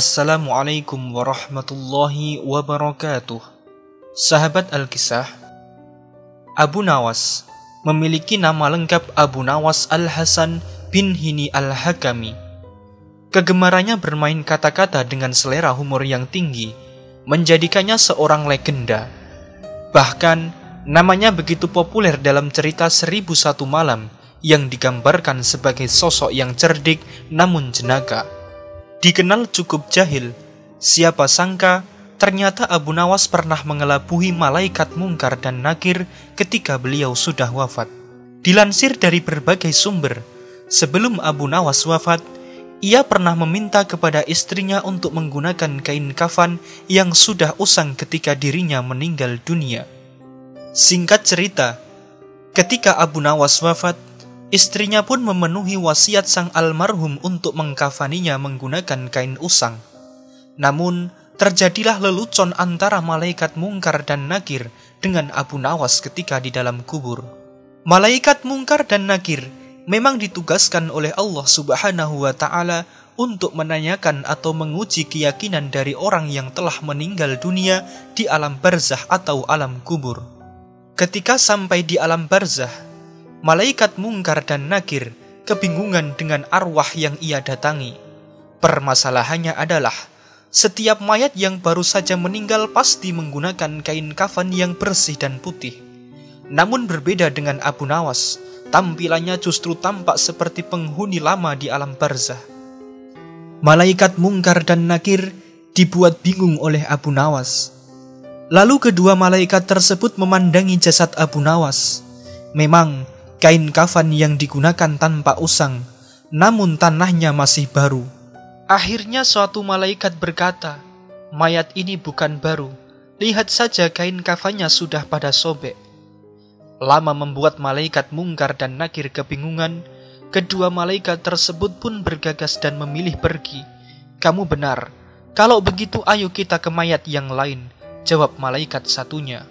Assalamualaikum warahmatullahi wabarakatuh. Sahabat Al-Kisah, Abu Nawas memiliki nama lengkap Abu Nawas Al-Hasan bin Hini Al-Hakami. Kegemarannya bermain kata-kata dengan selera humor yang tinggi menjadikannya seorang legenda. Bahkan, namanya begitu populer dalam cerita 1001 Malam yang digambarkan sebagai sosok yang cerdik namun jenaka. Dikenal cukup jahil, siapa sangka ternyata Abu Nawas pernah mengelabui malaikat Mungkar dan Nakir ketika beliau sudah wafat. Dilansir dari berbagai sumber, sebelum Abu Nawas wafat, ia pernah meminta kepada istrinya untuk menggunakan kain kafan yang sudah usang ketika dirinya meninggal dunia. Singkat cerita, ketika Abu Nawas wafat, istrinya pun memenuhi wasiat sang almarhum untuk mengkafaninya menggunakan kain usang. Namun, terjadilah lelucon antara malaikat Mungkar dan Nakir dengan Abu Nawas ketika di dalam kubur. Malaikat Mungkar dan Nakir memang ditugaskan oleh Allah Subhanahu wa Ta'ala untuk menanyakan atau menguji keyakinan dari orang yang telah meninggal dunia di alam barzah atau alam kubur. Ketika sampai di alam barzah, malaikat Mungkar dan Nakir kebingungan dengan arwah yang ia datangi. Permasalahannya adalah, setiap mayat yang baru saja meninggal pasti menggunakan kain kafan yang bersih dan putih. Namun berbeda dengan Abu Nawas, tampilannya justru tampak seperti penghuni lama di alam barzah. Malaikat Mungkar dan Nakir dibuat bingung oleh Abu Nawas. Lalu kedua malaikat tersebut memandangi jasad Abu Nawas. Memang, kain kafan yang digunakan tanpa usang, namun tanahnya masih baru. Akhirnya suatu malaikat berkata, "Mayat ini bukan baru, lihat saja kain kafannya sudah pada sobek." Lama membuat malaikat Mungkar dan Nakir kebingungan, kedua malaikat tersebut pun bergegas dan memilih pergi. "Kamu benar, kalau begitu ayo kita ke mayat yang lain," jawab malaikat satunya.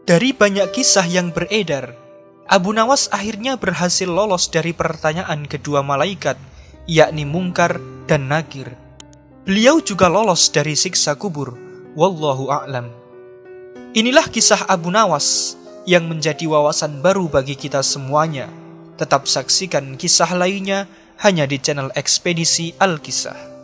Dari banyak kisah yang beredar, Abu Nawas akhirnya berhasil lolos dari pertanyaan kedua malaikat, yakni Mungkar dan Nakir. Beliau juga lolos dari siksa kubur. Wallahu a'lam. Inilah kisah Abu Nawas yang menjadi wawasan baru bagi kita semuanya. Tetap saksikan kisah lainnya hanya di channel Ekspedisi Al-Kisah.